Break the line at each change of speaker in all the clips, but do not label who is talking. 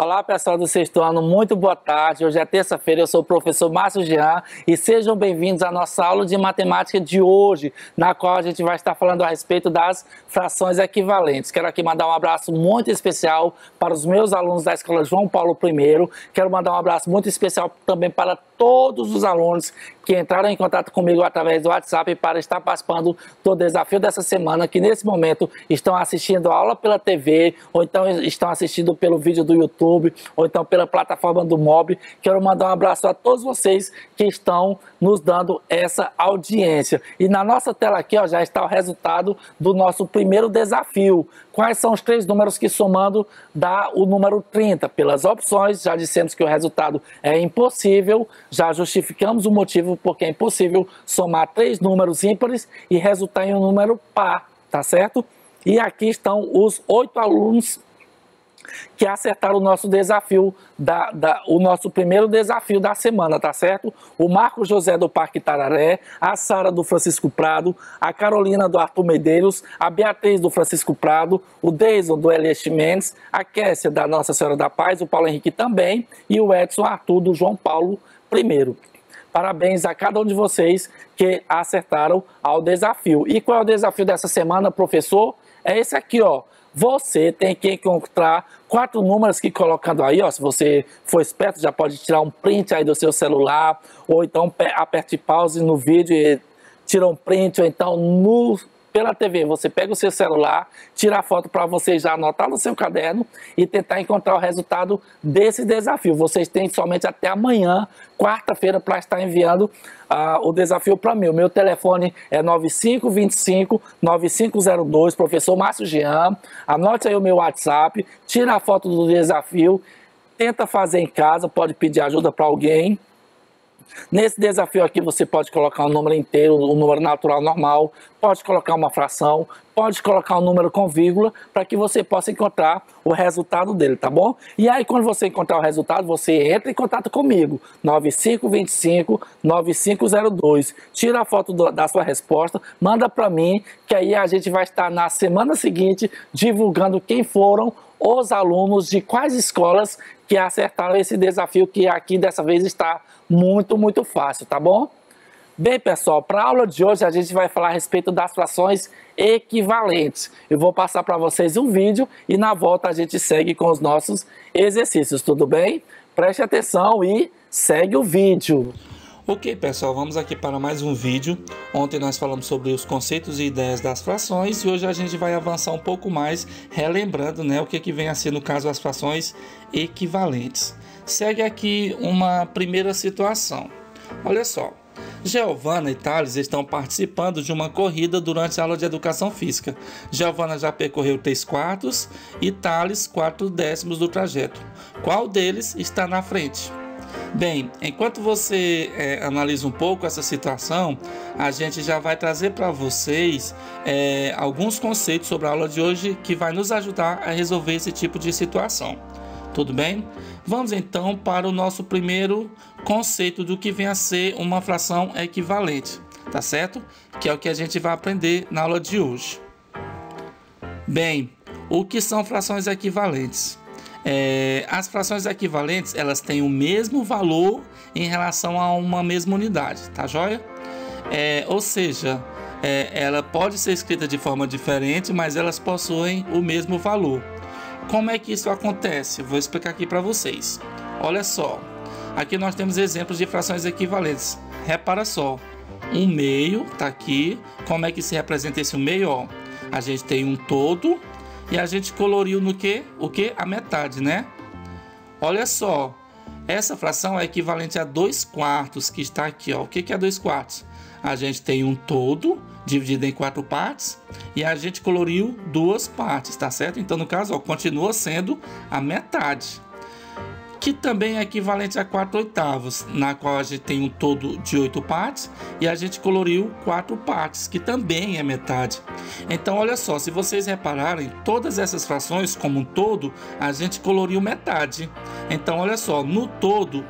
Olá, pessoal do sexto ano, muito boa tarde. Hoje é terça-feira, eu sou o professor Márcio Jean e sejam bem-vindos à nossa aula de matemática de hoje, na qual a gente vai estar falando a respeito das frações equivalentes. Quero aqui mandar um abraço muito especial para os meus alunos da Escola João Paulo I. Quero mandar um abraço muito especial também para todos os alunos que entraram em contato comigo através do WhatsApp para estar participando do desafio dessa semana, que nesse momento estão assistindo a aula pela TV, ou então estão assistindo pelo vídeo do YouTube, ou então pela plataforma do Mob. Quero mandar um abraço a todos vocês que estão nos dando essa audiência. E na nossa tela aqui, ó, já está o resultado do nosso primeiro desafio. Quais são os três números que somando dá o número 30? Pelas opções, já dissemos que o resultado é impossível, já justificamos o motivo porque é impossível somar três números ímpares e resultar em um número par, tá certo? E aqui estão os 8 alunos que acertaram o nosso desafio, o nosso primeiro desafio da semana, tá certo? O Marcos José do Parque Tararé, a Sara do Francisco Prado, a Carolina do Arthur Medeiros, a Beatriz do Francisco Prado, o Deison do Elias Mendes, a Kessia da Nossa Senhora da Paz, o Paulo Henrique também e o Edson Arthur do João Paulo I. Parabéns a cada um de vocês que acertaram ao desafio. E qual é o desafio dessa semana, professor? É esse aqui, ó. Você tem que encontrar 4 números que colocando aí, ó, se você for esperto, já pode tirar um print aí do seu celular, ou então aperte pause no vídeo e tira um print, ou então pela TV, você pega o seu celular, tira a foto para você já anotar no seu caderno e tentar encontrar o resultado desse desafio. Vocês têm somente até amanhã, quarta-feira, para estar enviando o desafio para mim. O meu telefone é 9525-9502, professor Márcio Jean. Anote aí o meu WhatsApp, tira a foto do desafio, tenta fazer em casa, pode pedir ajuda para alguém. Nesse desafio aqui você pode colocar um número inteiro, um número natural normal, pode colocar uma fração, pode colocar um número com vírgula, para que você possa encontrar o resultado dele, tá bom? E aí quando você encontrar o resultado, você entra em contato comigo, 9525-9502, tira a foto da sua resposta, manda para mim, que aí a gente vai estar na semana seguinte divulgando quem foram os alunos de quais escolas que acertaram esse desafio, que aqui dessa vez está muito fácil, tá bom? Bem, pessoal, para a aula de hoje a gente vai falar a respeito das frações equivalentes. Eu vou passar para vocês um vídeo e na volta a gente segue com os nossos exercícios, tudo bem? Preste atenção e segue o vídeo.
Ok, pessoal, vamos aqui para mais um vídeo. Ontem nós falamos sobre os conceitos e ideias das frações e hoje a gente vai avançar um pouco mais, relembrando, né, o que vem a ser, no caso, as frações equivalentes. Segue aqui uma primeira situação. Olha só, Giovana e Thales estão participando de uma corrida durante a aula de Educação Física. Giovana já percorreu 3/4 e Thales 4/10 do trajeto. Qual deles está na frente? Bem, enquanto você analisa um pouco essa situação, a gente já vai trazer para vocês alguns conceitos sobre a aula de hoje que vai nos ajudar a resolver esse tipo de situação. Tudo bem? Vamos então para o nosso primeiro conceito do que vem a ser uma fração equivalente, tá certo? Que é o que a gente vai aprender na aula de hoje. Bem, o que são frações equivalentes? As frações equivalentes, elas têm o mesmo valor em relação a uma mesma unidade, tá joia? Ou seja, ela pode ser escrita de forma diferente, mas elas possuem o mesmo valor. Como é que isso acontece? Vou explicar aqui para vocês. Olha só, aqui nós temos exemplos de frações equivalentes. Repara só, um meio tá aqui. Como é que se representa esse meio? Ó, a gente tem um todo e a gente coloriu no quê? O quê? A metade, né? Olha só, essa fração é equivalente a 2/4, que está aqui, ó. O que é 2/4? A gente tem um todo dividido em 4 partes e a gente coloriu 2 partes, tá certo? Então, no caso, ó, continua sendo a metade, que também é equivalente a 4/8, na qual a gente tem um todo de 8 partes e a gente coloriu 4 partes, que também é metade. Então, olha só, se vocês repararem, todas essas frações como um todo, a gente coloriu metade. Então, olha só, no todo,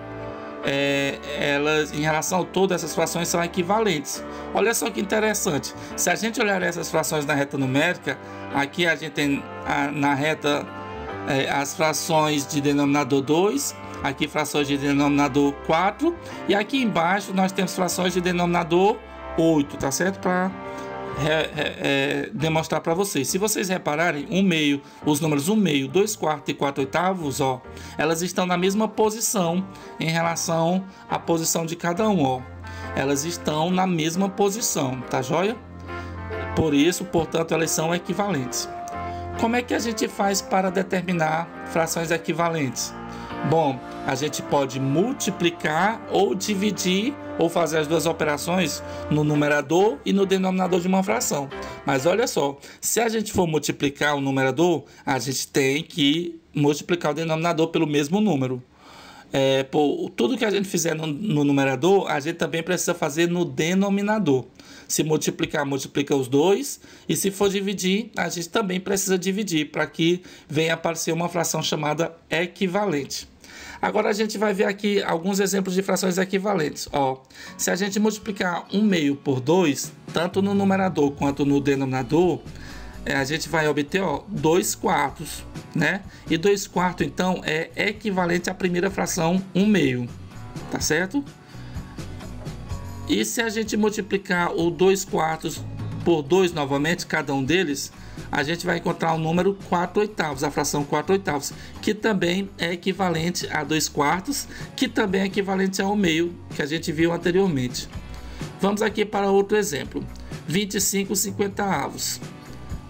elas, em relação ao todo, essas frações são equivalentes. Olha só que interessante, se a gente olhar essas frações na reta numérica, aqui a gente tem na reta as frações de denominador 2, aqui frações de denominador 4, e aqui embaixo nós temos frações de denominador 8, tá certo? Para demonstrar para vocês. Se vocês repararem, 1/2, os números 1/2, 2/4 e 4/8, ó, elas estão na mesma posição em relação à posição de cada um, ó. Elas estão na mesma posição, tá joia? Por isso, portanto, elas são equivalentes. Como é que a gente faz para determinar frações equivalentes? Bom, a gente pode multiplicar ou dividir ou fazer as duas operações no numerador e no denominador de uma fração. Mas olha só, se a gente for multiplicar o numerador, a gente tem que multiplicar o denominador pelo mesmo número. Tudo que a gente fizer no numerador, a gente também precisa fazer no denominador. Se multiplicar, multiplica os dois. E se for dividir, a gente também precisa dividir para que venha aparecer uma fração chamada equivalente. Agora a gente vai ver aqui alguns exemplos de frações equivalentes. Ó, se a gente multiplicar 1/2 por 2, tanto no numerador quanto no denominador, a gente vai obter 2/4, né? E 2/4 então é equivalente à primeira fração 1/2, tá certo? E se a gente multiplicar o 2/4 por 2 novamente, cada um deles, a gente vai encontrar o número 4/8, a fração 4/8, que também é equivalente a 2/4, que também é equivalente a 1/2, que a gente viu anteriormente. Vamos aqui para outro exemplo, 25/50.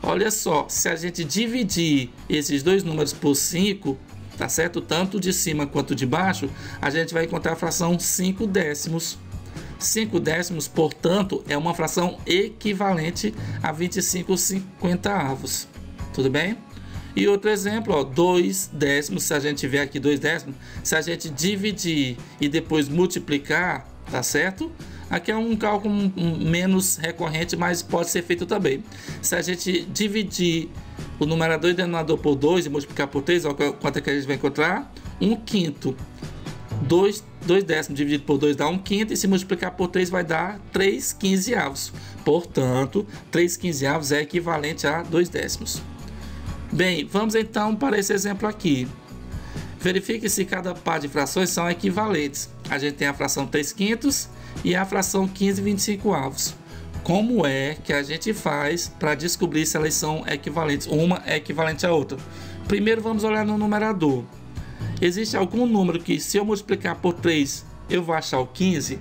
Olha só, se a gente dividir esses dois números por 5, tá certo? Tanto de cima quanto de baixo, a gente vai encontrar a fração 5/10. 5/10, portanto, é uma fração equivalente a 25/50. Tudo bem? E outro exemplo, ó, 2/10, se a gente tiver aqui 2/10, se a gente dividir e depois multiplicar, tá certo? Aqui é um cálculo menos recorrente, mas pode ser feito também. Se a gente dividir o numerador e o denominador por 2 e multiplicar por 3, ó, quanto é que a gente vai encontrar? 1/5. 2/10 dividido por 2 dá 1/5, e se multiplicar por 3 vai dar 3/15. Portanto, 3/15 é equivalente a 2/10. Bem, vamos então para esse exemplo aqui. Verifique se cada par de frações são equivalentes. A gente tem a fração 3/5 e a fração 15/25. Como é que a gente faz para descobrir se elas são equivalentes? Uma é equivalente à outra. Primeiro vamos olhar no numerador. Existe algum número que, se eu multiplicar por 3, eu vou achar o 15?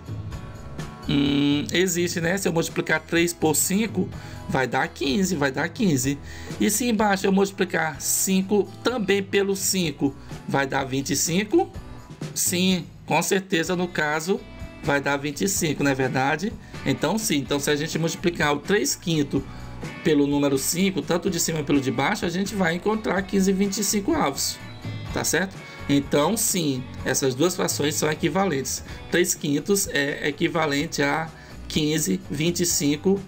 Existe, né? Se eu multiplicar 3 por 5, vai dar 15, vai dar 15. E se embaixo eu multiplicar 5 também pelo 5, vai dar 25? Sim, com certeza, no caso, vai dar 25, não é verdade? Então sim, então se a gente multiplicar o 3/5 pelo número 5, tanto de cima pelo de baixo, a gente vai encontrar 15/25, tá certo? Então sim, essas duas frações são equivalentes. 3/5 é equivalente a 15/25.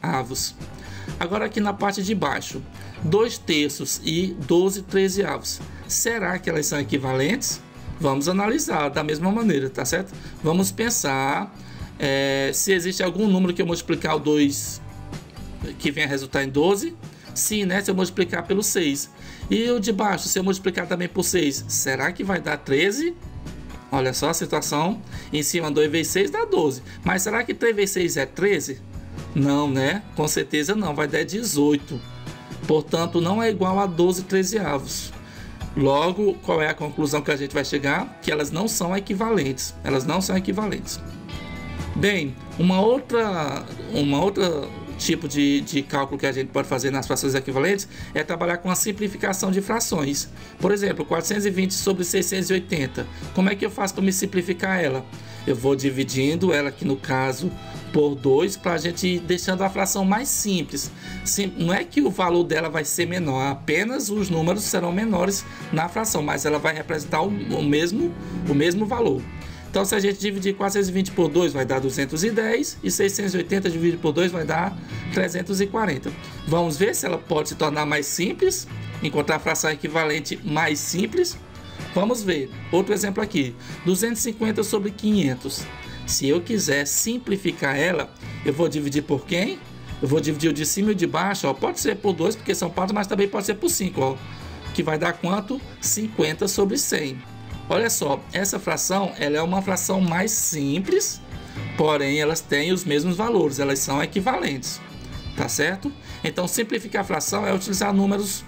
Agora aqui na parte de baixo, 2/3 e 12/13. Será que elas são equivalentes? Vamos analisar da mesma maneira, tá certo? Vamos pensar se existe algum número que eu multiplicar o 2 que venha resultar em 12. Sim, né? Se eu multiplicar pelo 6. E o de baixo, se eu multiplicar também por 6, será que vai dar 13? Olha só a situação. Em cima, 2 vezes 6 dá 12. Mas será que 3 vezes 6 é 13? Não, né? Com certeza não. Vai dar 18. Portanto, não é igual a 12/13. Logo, qual é a conclusão que a gente vai chegar? Que elas não são equivalentes. Elas não são equivalentes. Bem, uma outra tipo de cálculo que a gente pode fazer nas frações equivalentes é trabalhar com a simplificação de frações. Por exemplo, 420 sobre 680. Como é que eu faço para me simplificar ela? Eu vou dividindo ela, aqui no caso, por 2, para a gente ir deixando a fração mais simples. Não é que o valor dela vai ser menor, apenas os números serão menores na fração, mas ela vai representar o mesmo valor. Então, se a gente dividir 420 por 2, vai dar 210, e 680 dividido por 2 vai dar 340. Vamos ver se ela pode se tornar mais simples, encontrar a fração equivalente mais simples. Vamos ver. Outro exemplo aqui, 250 sobre 500. Se eu quiser simplificar ela, eu vou dividir por quem? Eu vou dividir o de cima e o de baixo, ó. Pode ser por 2, porque são pares, mas também pode ser por 5, ó. que vai dar quanto? 50 sobre 100. Olha só, essa fração ela é uma fração mais simples, porém elas têm os mesmos valores, elas são equivalentes, tá certo? Então simplificar a fração é utilizar números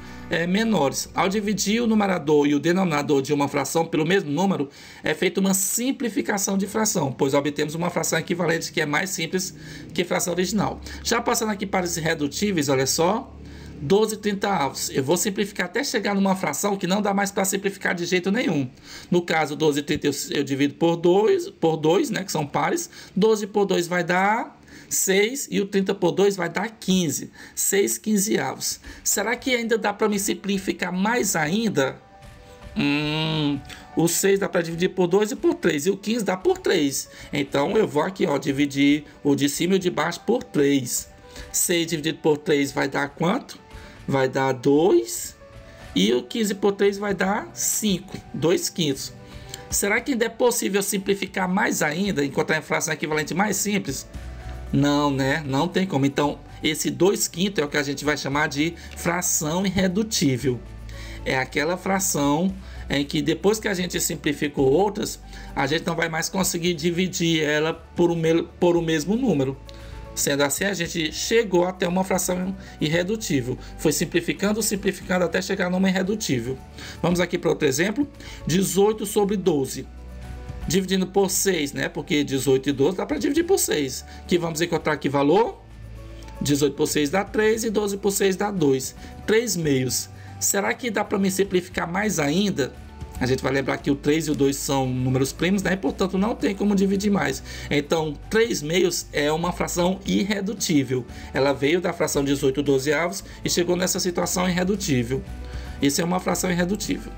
menores. Ao dividir o numerador e o denominador de uma fração pelo mesmo número, é feita uma simplificação de fração, pois obtemos uma fração equivalente que é mais simples que a fração original. Já passando aqui para os irredutíveis, olha só, 12/30. Eu vou simplificar até chegar numa fração que não dá mais para simplificar de jeito nenhum. No caso, 12/30 eu divido por 2, né, que são pares. 12 por 2 vai dar 6 e o 30 por 2 vai dar 15. 6/15. Será que ainda dá para me simplificar mais ainda? O 6 dá para dividir por 2 e por 3. E o 15 dá por 3. Então eu vou aqui, ó, dividir o de cima e o de baixo por 3. 6 dividido por 3 vai dar quanto? Vai dar 2. E o 15 por 3 vai dar 5. 2/5. Será que ainda é possível simplificar mais ainda? Encontrar a fração equivalente mais simples? Não, né? Não tem como. Então, esse 2/5 é o que a gente vai chamar de fração irredutível. É aquela fração em que depois que a gente simplificou outras, a gente não vai mais conseguir dividir ela por o mesmo número. Sendo assim, a gente chegou até uma fração irredutível. Foi simplificando, simplificando até chegar numa irredutível. Vamos aqui para outro exemplo. 18 sobre 12. Dividindo por 6, né? Porque 18 e 12 dá para dividir por 6. Que vamos encontrar aqui valor? 18 por 6 dá 3 e 12 por 6 dá 2. 3 meios. Será que dá para me simplificar mais ainda? A gente vai lembrar que o 3 e o 2 são números primos, né? E, portanto, não tem como dividir mais. Então, 3 meios é uma fração irredutível. Ela veio da fração 18/12 e chegou nessa situação irredutível. Isso é uma fração irredutível.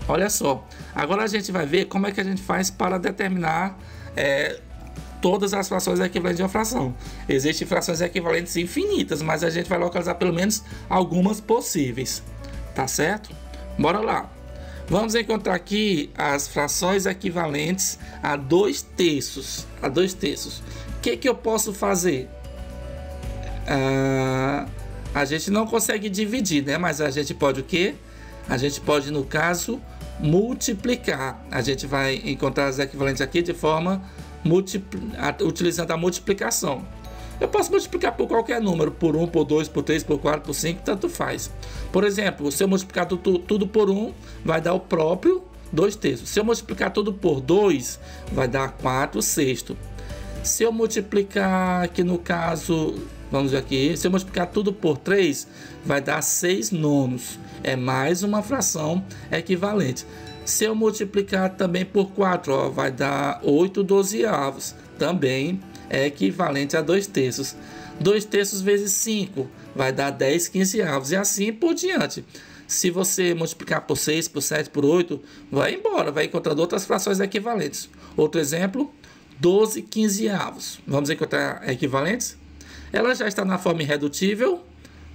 Olha só. Agora a gente vai ver como é que a gente faz para determinar todas as frações equivalentes de uma fração. Existem frações equivalentes infinitas, mas a gente vai localizar pelo menos algumas possíveis. Tá certo? Bora lá. Vamos encontrar aqui as frações equivalentes a 2/3. O que eu posso fazer? A gente não consegue dividir, né? Mas a gente pode o quê? A gente pode, no caso, multiplicar. A gente vai encontrar as equivalentes aqui de forma utilizando a multiplicação. Eu posso multiplicar por qualquer número, por 1, por 2, por 3, por 4, por 5, tanto faz. Por exemplo, se eu multiplicar tudo por 1, vai dar o próprio 2/3. Se eu multiplicar tudo por 2, vai dar 4/6. Se eu multiplicar aqui no caso, vamos ver aqui, se eu multiplicar tudo por 3, vai dar 6/9. É mais uma fração equivalente. Se eu multiplicar também por 4, ó, vai dar 8/12. Também é equivalente a 2/3. 2/3 vezes 5 vai dar 10/15. E assim por diante. Se você multiplicar por 6, por 7, por 8, vai embora, vai encontrando outras frações equivalentes. Outro exemplo, 12/15. Vamos encontrar equivalentes? Ela já está na forma irredutível?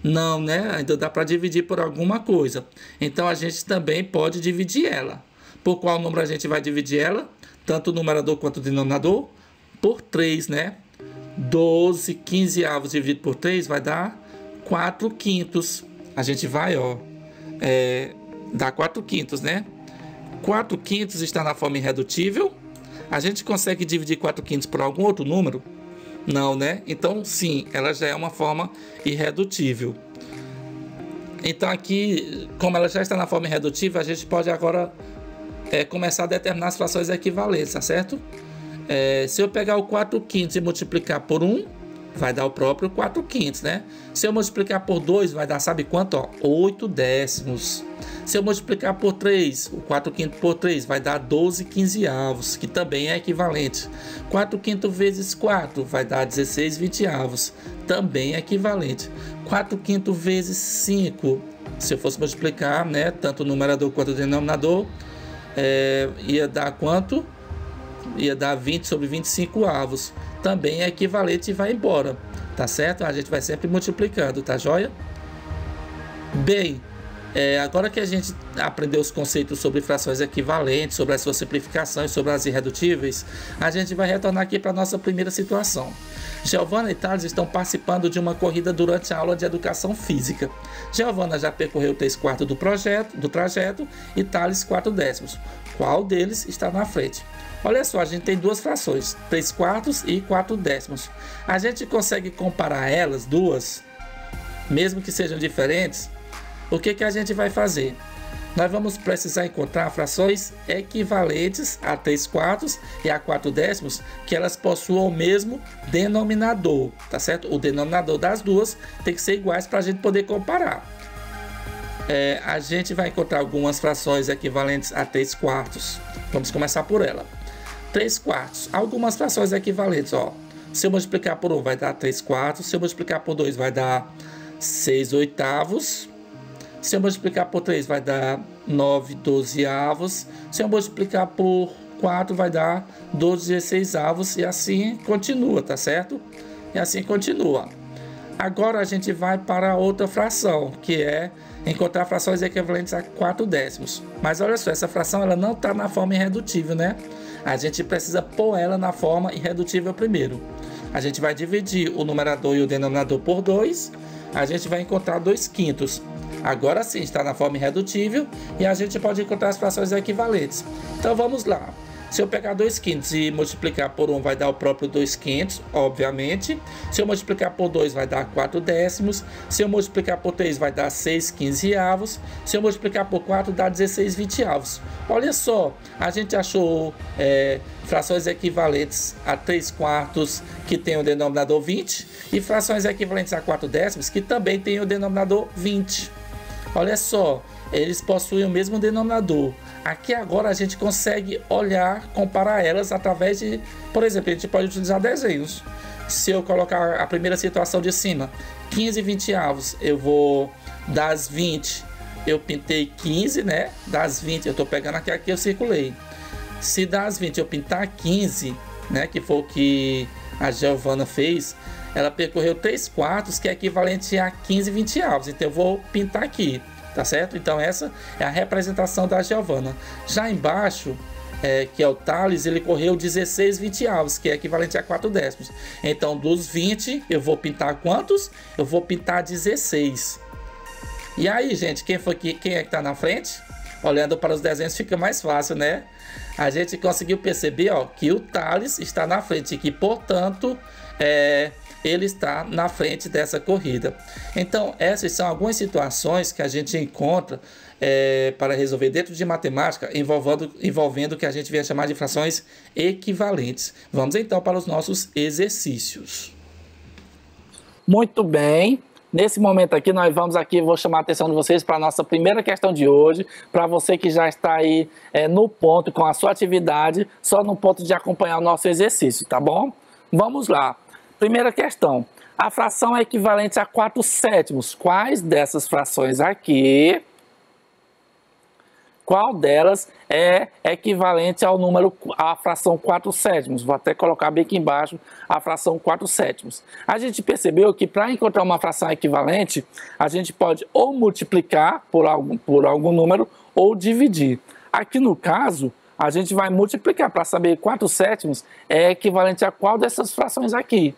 Não, né? Ainda dá para dividir por alguma coisa. Então a gente também pode dividir ela. Por qual número a gente vai dividir ela? Tanto o numerador quanto o denominador? Por 3, né? 12/15 dividido por 3 vai dar 4/5. A gente vai, ó, dar 4/5, né? 4/5 está na forma irredutível. A gente consegue dividir 4/5 por algum outro número? Não, né? Então, sim, ela já é uma forma irredutível. Então, aqui, como ela já está na forma irredutível, a gente pode agora começar a determinar as frações equivalentes, tá certo? Se eu pegar o 4/5 e multiplicar por 1, vai dar o próprio 4/5, né? Se eu multiplicar por 2, vai dar, sabe quanto? Ó, 8/10. Se eu multiplicar por 3, o 4/5 por 3, vai dar 12/15, que também é equivalente. 4/5 vezes 4 vai dar 16/20, também é equivalente. 4/5 vezes 5, se eu fosse multiplicar, né, tanto o numerador quanto o denominador, ia dar quanto? Ia dar 20 sobre 25. Também é equivalente e vai embora, tá certo? A gente vai sempre multiplicando, tá joia? Bem, Agora que a gente aprendeu os conceitos sobre frações equivalentes, sobre as suas simplificações, sobre as irredutíveis, a gente vai retornar aqui para a nossa primeira situação. Giovana e Thales estão participando de uma corrida durante a aula de educação física. Giovana já percorreu 3/4 do trajeto e Thales 4/10. Qual deles está na frente? Olha só, a gente tem duas frações, 3/4 e 4/10. A gente consegue comparar elas duas, mesmo que sejam diferentes. O que a gente vai fazer? Nós vamos precisar encontrar frações equivalentes a 3/4 e a 4/10, que elas possuam o mesmo denominador, tá certo? O denominador das duas tem que ser iguais para a gente poder comparar. A gente vai encontrar algumas frações equivalentes a 3/4. Vamos começar por ela. 3/4. Algumas frações equivalentes, ó. Se eu multiplicar por 1 vai dar 3/4. Se eu multiplicar por 2 vai dar 6/8. Se eu multiplicar por 3 vai dar 9/12. Se eu multiplicar por 4 vai dar 12/16. E assim continua, tá certo? E assim continua. Agora a gente vai para outra fração, que é encontrar frações equivalentes a 4/10. Mas olha só, essa fração ela não está na forma irredutível, né? A gente precisa pôr ela na forma irredutível primeiro. A gente vai dividir o numerador e o denominador por 2. A gente vai encontrar 2/5. Agora sim está na forma irredutível e a gente pode encontrar as frações equivalentes. Então vamos lá. Se eu pegar 2/5 e multiplicar por 1 vai dar o próprio 2/5, obviamente. Se eu multiplicar por 2 vai dar 4/10. Se eu multiplicar por 3 vai dar 6/15. Se eu multiplicar por 4 dá 16/20. Olha só, a gente achou frações equivalentes a 3/4 que tem o denominador 20 e frações equivalentes a 4/10 que também tem o denominador 20. Olha só, eles possuem o mesmo denominador. Aqui agora a gente consegue olhar, comparar elas através de, por exemplo, a gente pode utilizar desenhos. Se eu colocar a primeira situação de cima, 15/20, eu vou das 20, eu pintei 15, né? Das 20, eu estou pegando aqui eu circulei. Se das 20 eu pintar 15, né? Que foi o que a Giovana fez, ela percorreu 3/4, que é equivalente a 15/20. Então eu vou pintar aqui, tá certo? Então essa é a representação da Giovana. Já embaixo, que é o Thales, ele correu 16/20, que é equivalente a 4/10. Então dos 20 eu vou pintar quantos? Eu vou pintar 16. E aí, gente, quem é que tá na frente? Olhando para os desenhos fica mais fácil, né? A gente conseguiu perceber, ó, que o Thales está na frente e que, portanto, ele está na frente dessa corrida. Então, essas são algumas situações que a gente encontra para resolver dentro de matemática, envolvendo o que a gente vai chamar de frações equivalentes. Vamos então para os nossos exercícios.
Muito bem. Nesse momento aqui, vou chamar a atenção de vocês para a nossa primeira questão de hoje, para você que já está aí no ponto com a sua atividade, só no ponto de acompanhar o nosso exercício, tá bom? Vamos lá. Primeira questão. A fração é equivalente a 4/7. Quais dessas frações aqui, qual delas é equivalente à fração 4/7? Vou até colocar bem aqui embaixo a fração 4/7. A gente percebeu que para encontrar uma fração equivalente, a gente pode ou multiplicar por algum número ou dividir. Aqui no caso, a gente vai multiplicar para saber 4/7 é equivalente a qual dessas frações aqui,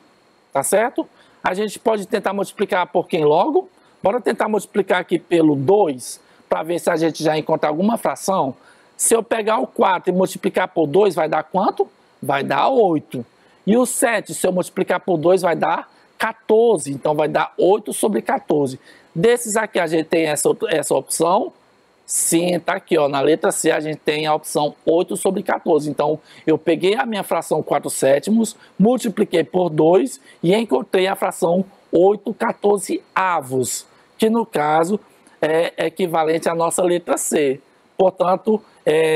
tá certo? A gente pode tentar multiplicar por quem logo? Bora tentar multiplicar aqui pelo 2, para ver se a gente já encontra alguma fração. Se eu pegar o 4 e multiplicar por 2, vai dar quanto? Vai dar 8. E o 7, se eu multiplicar por 2, vai dar 14. Então, vai dar 8/14. Desses aqui, a gente tem essa opção. Sim, tá aqui, ó, na letra C, a gente tem a opção 8/14. Então, eu peguei a minha fração 4/7, multipliquei por 2 e encontrei a fração 8/14, que no caso é equivalente à nossa letra C. Portanto,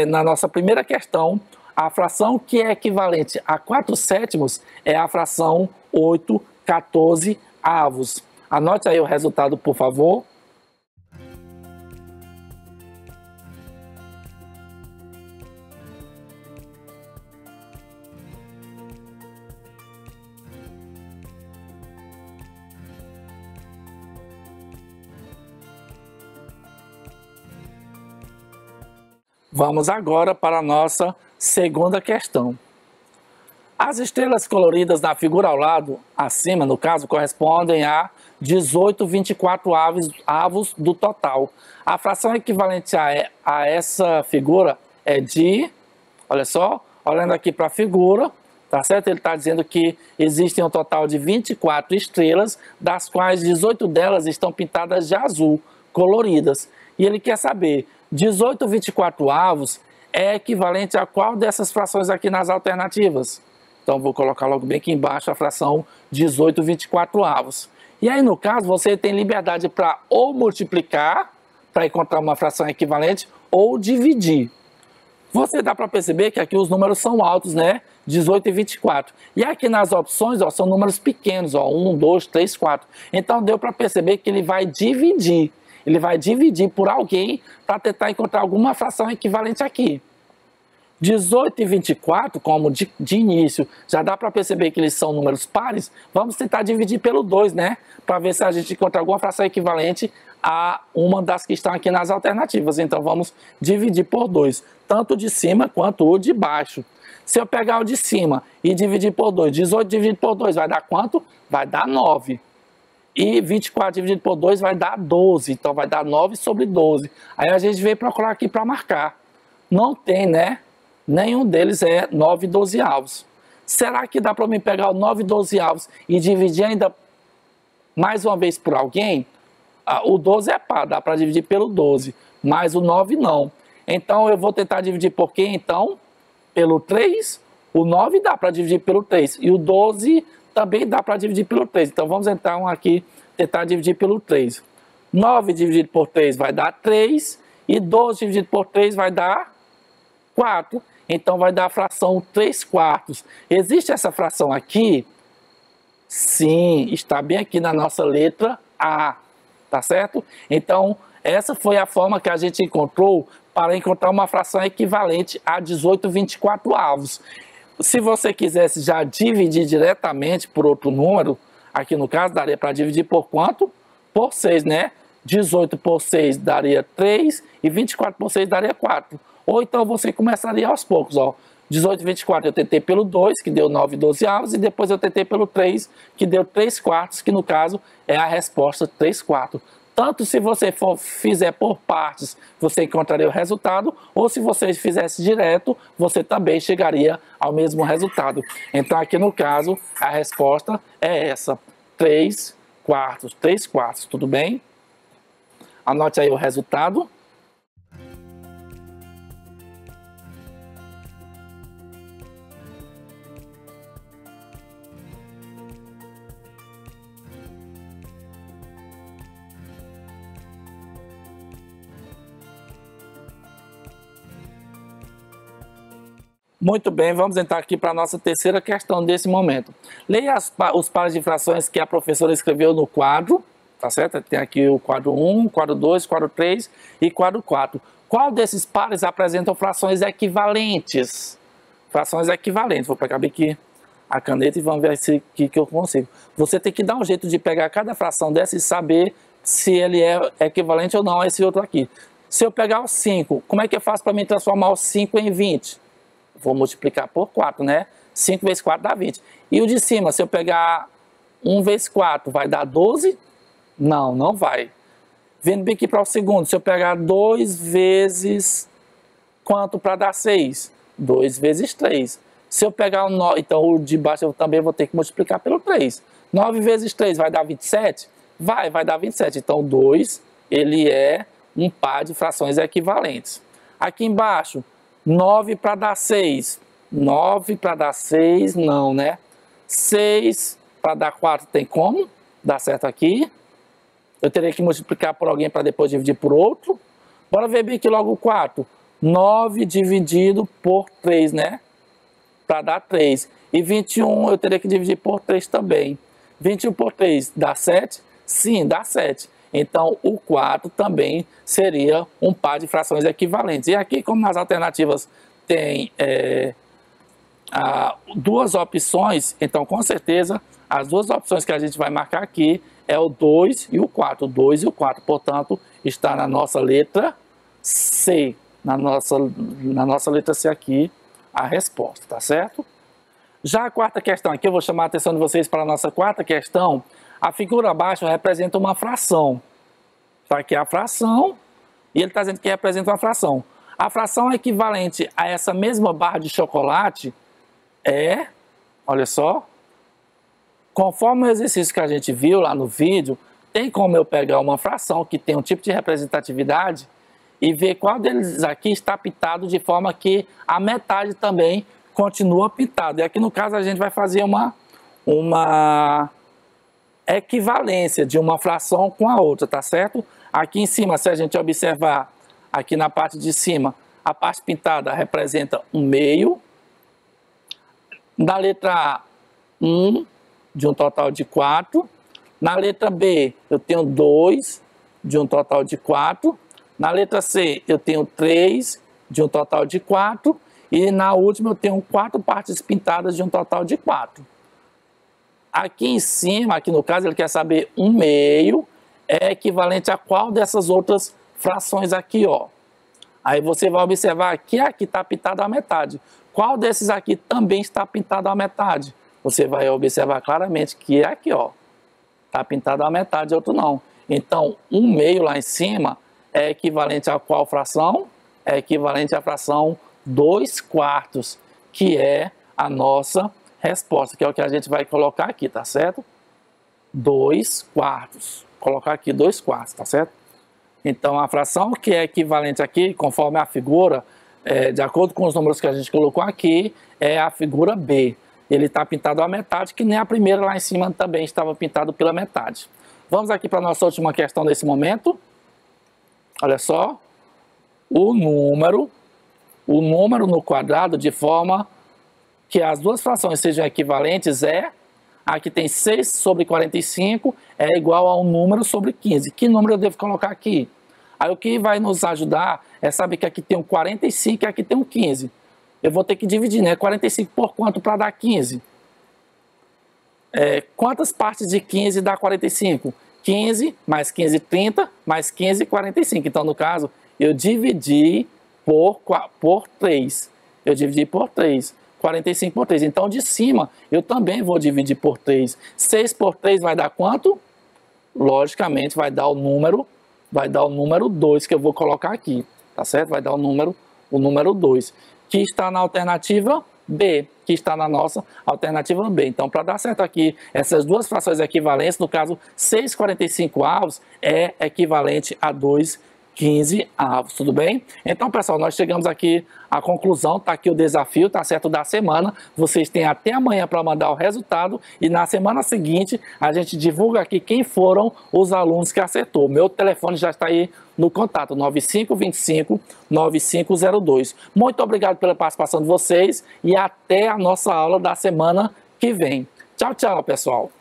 na nossa primeira questão, a fração que é equivalente a 4/7 é a fração 8/14. Anote aí o resultado, por favor. Vamos agora para a nossa segunda questão. As estrelas coloridas na figura ao lado, acima, no caso, correspondem a 18 24 avos do total. A fração equivalente a essa figura é de, olha só, olhando aqui para a figura, tá certo? Ele está dizendo que existem um total de 24 estrelas, das quais 18 delas estão pintadas de azul, coloridas. E ele quer saber, 18 24 avos é equivalente a qual dessas frações aqui nas alternativas? Então, vou colocar logo bem aqui embaixo a fração 18 24 avos. E aí, no caso, você tem liberdade para ou multiplicar, para encontrar uma fração equivalente, ou dividir. Você dá para perceber que aqui os números são altos, né? 18 e 24. E aqui nas opções, ó, são números pequenos, ó, 1, 2, 3, 4. Então, deu para perceber que ele vai dividir. Ele vai dividir por alguém para tentar encontrar alguma fração equivalente aqui. 18 e 24, como de início, já dá para perceber que eles são números pares, vamos tentar dividir pelo 2, né? Para ver se a gente encontra alguma fração equivalente a uma das que estão aqui nas alternativas. Então, vamos dividir por 2, tanto o de cima quanto o de baixo. Se eu pegar o de cima e dividir por 2, 18 dividido por 2 vai dar quanto? Vai dar 9. E 24 dividido por 2 vai dar 12, então vai dar 9 sobre 12. Aí a gente veio procurar aqui para marcar. Não tem, né? Nenhum deles é 9 12avos. Será que dá para mim pegar o 9 12avos e dividir ainda mais uma vez por alguém? O 12 é par, dá para dividir pelo 12, mas o 9 não. Então eu vou tentar dividir por quê? Então, pelo 3, o 9 dá para dividir pelo 3 e o 12 também dá para dividir pelo 3. Então vamos então aqui tentar dividir pelo 3. 9 dividido por 3 vai dar 3 e 12 dividido por 3 vai dar 4. Então vai dar a fração 3 quartos. Existe essa fração aqui? Sim, está bem aqui na nossa letra A, tá certo? Então essa foi a forma que a gente encontrou para encontrar uma fração equivalente a 18 24 avos. Se você quisesse já dividir diretamente por outro número, aqui no caso daria para dividir por quanto? Por 6, né? 18 por 6 daria 3 e 24 por 6 daria 4. Ou então você começaria aos poucos, ó. 18 e 24 eu tentei pelo 2, que deu 9 12avos, e depois eu tentei pelo 3, que deu 3 quartos, que no caso é a resposta 3 quartos. Tanto se você fizer por partes, você encontraria o resultado, ou se você fizesse direto, você também chegaria ao mesmo resultado. Então aqui no caso, a resposta é essa, 3 quartos, tudo bem? Anote aí o resultado. Muito bem, vamos entrar aqui para a nossa terceira questão desse momento. Leia os pares de frações que a professora escreveu no quadro, tá certo? Tem aqui o quadro 1, quadro 2, quadro 3 e quadro 4. Qual desses pares apresentam frações equivalentes? Frações equivalentes. Vou pegar bem aqui a caneta e vamos ver se que eu consigo. Você tem que dar um jeito de pegar cada fração dessa e saber se ele é equivalente ou não a esse outro aqui. Se eu pegar o 5, como é que eu faço para me transformar o 5 em 20? Vou multiplicar por 4, né? 5 vezes 4 dá 20. E o de cima, se eu pegar 1 vezes 4, vai dar 12? Não, não vai. Vindo bem aqui para o segundo, se eu pegar 2 vezes quanto para dar 6? 2 vezes 3. Se eu pegar o 9, então o de baixo eu também vou ter que multiplicar pelo 3. 9 vezes 3 vai dar 27? Vai dar 27. Então 2, ele é um par de frações equivalentes. Aqui embaixo, 9 para dar 6. 9 para dar 6, não, né? 6 para dar 4 tem como? Dá certo aqui. Eu teria que multiplicar por alguém para depois dividir por outro. Bora ver bem aqui logo o 4. 9 dividido por 3, né? Para dar 3. E 21 eu teria que dividir por 3 também. 21 por 3 dá 7? Sim, dá 7. Então, o 4 também seria um par de frações equivalentes. E aqui, como nas alternativas tem duas opções, então, com certeza, as duas opções que a gente vai marcar aqui é o 2 e o 4. O 2 e o 4, portanto, está na nossa letra C. na nossa letra C aqui, a resposta, tá certo? Já a quarta questão aqui, eu vou chamar a atenção de vocês para a nossa quarta questão. A figura abaixo representa uma fração. Tá aqui a fração, e ele está dizendo que representa uma fração. A fração equivalente a essa mesma barra de chocolate é, olha só, conforme o exercício que a gente viu lá no vídeo, tem como eu pegar uma fração que tem um tipo de representatividade e ver qual deles aqui está pintado de forma que a metade também continua pintado. E aqui no caso a gente vai fazer uma equivalência de uma fração com a outra, tá certo? Aqui em cima, se a gente observar, aqui na parte de cima, a parte pintada representa 1/2. Na letra A, 1 de um total de 4. Na letra B, eu tenho 2 de um total de 4. Na letra C, eu tenho 3 de um total de 4. E na última, eu tenho 4 partes pintadas de um total de 4. Aqui em cima, aqui no caso, ele quer saber 1/2 é equivalente a qual dessas outras frações aqui, ó. Aí você vai observar que aqui está pintado a metade. Qual desses aqui também está pintado a metade? Você vai observar claramente que aqui, ó, está pintado a metade, outro não. Então, 1/2 lá em cima é equivalente a qual fração? É equivalente à fração 2/4, que é a nossa resposta, que é o que a gente vai colocar aqui, tá certo? 2/4. Colocar aqui 2/4, tá certo? Então, a fração que é equivalente aqui, conforme a figura, de acordo com os números que a gente colocou aqui, é a figura B. Ele está pintado a metade, que nem a primeira lá em cima também estava pintado pela metade. Vamos aqui para a nossa última questão desse momento. Olha só. O número no quadrado de forma que as duas frações sejam equivalentes é... Aqui tem 6/45 é igual a um número sobre 15. Que número eu devo colocar aqui? Aí o que vai nos ajudar é saber que aqui tem um 45 e aqui tem um 15. Eu vou ter que dividir, né? 45 por quanto para dar 15? Quantas partes de 15 dá 45? 15 mais 15, 30, mais 15, 45. Então, no caso, eu dividi por 3. Eu dividi por 3. 45 por 3. Então, de cima, eu também vou dividir por 3. 6 por 3 vai dar quanto? Logicamente, vai dar o número 2 que eu vou colocar aqui. Tá certo? Vai dar o número 2. Que está na alternativa B. Que está na nossa alternativa B. Então, para dar certo aqui, essas duas frações equivalentes, no caso, 6/45 é equivalente a 2/15, tudo bem? Então, pessoal, nós chegamos aqui à conclusão, tá aqui o desafio, tá certo, da semana. Vocês têm até amanhã para mandar o resultado e na semana seguinte a gente divulga aqui quem foram os alunos que acertou. Meu telefone já está aí no contato, 9525-9502. Muito obrigado pela participação de vocês e até a nossa aula da semana que vem. Tchau, tchau, pessoal!